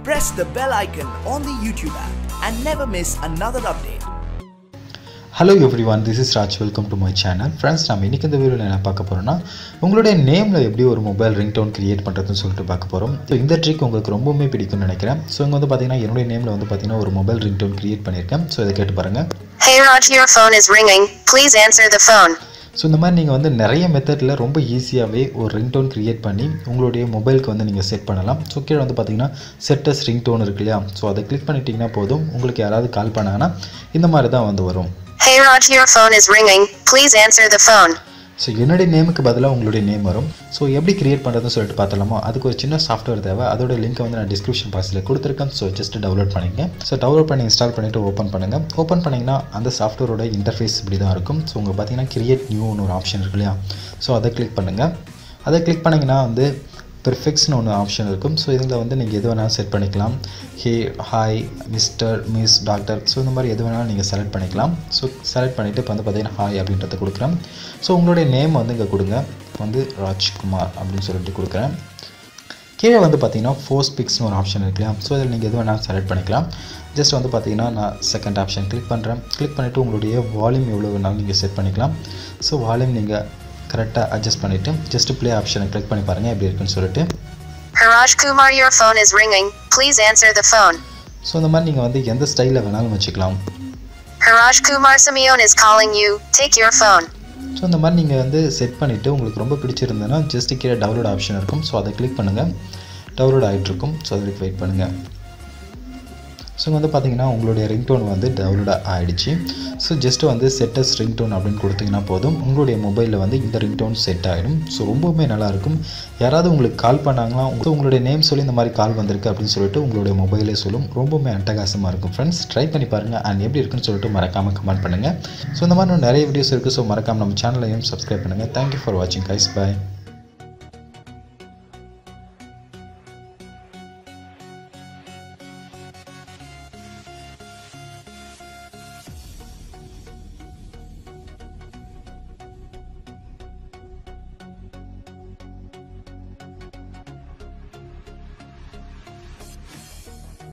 press the bell icon on the YouTube app and never miss another update. Hello everyone, this is Raj. Welcome to my channel. Friends, நான் இன்னைக்கு இந்த வீடியோல என்ன பார்க்க போறோம்னா உங்களுடைய நேம்ல எப்படி ஒரு மொபைல் ரிங்டோன் கிரியேட் பண்றதுன்னு சொல்லிட்டு பார்க்க போறோம். சோ இந்த ட்ரிக் உங்களுக்கு ரொம்பவே பிடிக்கும்னு நினைக்கிறேன். சோ இங்க வந்து பாத்தீங்கன்னா என்னோட நேம்ல வந்து பாத்தீங்கன்னா ஒரு மொபைல் ரிங்டோன் கிரியேட் பண்ணிருக்கேன். சோ இத கேட்டு பாருங்க. Hey Raj, your phone is ringing. Please answer the phone. So இந்த மாதிரி நீங்கள் வந்து நிறைய மெத்தடில் ரொம்ப ஈஸியாகவே ஒரு ரிங்டோன் க்ரியேட் பண்ணி உங்களுடைய மொபைலுக்கு வந்து நீங்கள் செட் பண்ணலாம். ஸோ கீழே வந்து பார்த்தீங்கன்னா செட்டஸ் ரிங்டோன் இருக்கு இல்லையா, ஸோ அதை கிளிக் பண்ணிட்டீங்கன்னா போதும், உங்களுக்கு யாராவது கால் பண்ணாங்கன்னா இந்த மாதிரி தான் வந்து வரும். Hey Raj, your phone is ringing. Please answer the phone. So என்னுடைய நேமுக்கு பதிலாக உங்களுடைய நேம் வரும். ஸோ எப்படி கிரியேட் பண்ணுறதுன்னு சொல்லிட்டு பார்த்தலாமோ அதுக்கு ஒரு சின்ன சாஃப்ட்வேர் தேவை. அதோட லிங்க்கை வந்து நான் டிஸ்கிரிப்ஷன் பாக்ஸில் கொடுத்துருக்கேன். ஸோ ஜஸ்ட் டவுன்லோட் பண்ணிங்க. ஸோ டவுன்லோட் பண்ணி இன்ஸ்டால் பண்ணிவிட்டு ஓப்பன் பண்ணுங்கள். ஓப்பன் பண்ணிங்கன்னா அந்த சாஃப்ட்வேரோட இன்டர்ஃபேஸ் இப்படி தான் இருக்கும். ஸோ உங்களுக்கு பார்த்தீங்கன்னா கிரியேட் நியூன்னு ஒரு ஆப்ஷன் இருக்கு இல்லையா, ஸோ அதை கிளிக் பண்ணுங்கள். அதை கிளிக் பண்ணிங்கன்னா வந்து பெர்ஃபெக்ட்ஸ்னு ஒன்று ஆப்ஷன் இருக்கும். ஸோ இதில் வந்து நீங்கள் எது வேணாலும் செட் பண்ணிக்கலாம். Hey, hi, mister, miss, doctor, so இந்த மாதிரி எது வேணாலும் நீங்கள் செலக்ட் பண்ணிக்கலாம். ஸோ செலக்ட் பண்ணிவிட்டு இப்போ வந்து பார்த்தீங்கன்னா ஹாய் அப்படின்றத கொடுக்குறேன். ஸோ உங்களுடைய நேம் வந்து இங்கே கொடுங்க. வந்து ராஜ்குமார் அப்படின்னு சொல்லிட்டு கொடுக்குறேன். கீழே வந்து பார்த்தீங்கன்னா ஃபோர்ஸ் பிக்ஸ்னு ஒரு ஆப்ஷன் இருக்கு இல்லையா, ஸோ இதில் நீங்கள் எது வேணாலும் செலக்ட் பண்ணிக்கலாம். ஜஸ்ட் வந்து பார்த்தீங்கன்னா நான் செகண்ட் ஆப்ஷன் கிளிக் பண்ணுறேன். கிளிக் பண்ணிவிட்டு உங்களுடைய வால்யூம் எவ்வளோ வேணாலும் நீங்கள் செட் பண்ணிக்கலாம். ஸோ வால்யூம் நீங்கள் கரெக்டாக அட்ஜஸ்ட் பண்ணிவிட்டு ஜஸ்ட் ப்ளே ஆப்ஷனை கிளிக் பண்ணி பாருங்கள் எப்படி இருக்குன்னு சொல்லிட்டு. Raj Kumar, your phone is ringing. Please answer the phone. So இந்த மாதிரி நீங்கள் வந்து எந்த ஸ்டைலில் வேணாலும் வச்சுக்கலாம். Raj Kumar Simeon is calling you. Take your phone. So இந்த மாதிரி நீங்கள் வந்து செட் பண்ணிவிட்டு உங்களுக்கு ரொம்ப பிடிச்சிருந்ததுன்னா ஜஸ்ட் கீழே டவுன்லோட் ஆப்ஷன் இருக்கும். ஸோ அதை கிளிக் பண்ணுங்கள். டவுன்லோட் ஆகிட்டு இருக்கும். ஸோ அதுக்கு வெயிட் பண்ணுங்கள். ஸோ வந்து பார்த்தீங்கன்னா உங்களுடைய ரிங்டோன் வந்து டவுன்லோட் ஆகிடுச்சு. ஸோ ஜஸ்ட்டு வந்து செட்டஸ் ரிங்டோன் அப்படின்னு கொடுத்தீங்கன்னா போதும், உங்களுடைய மொபைலில் வந்து இந்த ரிங்டோன் செட் ஆகிடும். ஸோ ரொம்பவுமே நல்லாயிருக்கும். யாராவது உங்களுக்கு கால் பண்ணாங்கன்னா உங்களுடைய நேம் சொல்லி இந்த மாதிரி கால் வந்திருக்கு அப்படின்னு சொல்லிட்டு உங்களுடைய மொபைலே சொல்லும். ரொம்பவுமே அட்டகாசமாக இருக்கும். ஃப்ரெண்ட்ஸ், ட்ரை பண்ணி பாருங்கள். அண்ட் எப்படி இருக்குன்னு சொல்லிட்டு மறக்காமல் கமெண்ட் பண்ணுங்கள். ஸோ இந்த மாதிரி நிறைய வீடியோஸ் இருக்குது. ஸோ மறக்காமல் நம்ம சேனலையும் சப்ஸ்கிரைப் பண்ணுங்கள். தேங்க்யூ ஃபார் வாட்சிங் கைஸ். பை.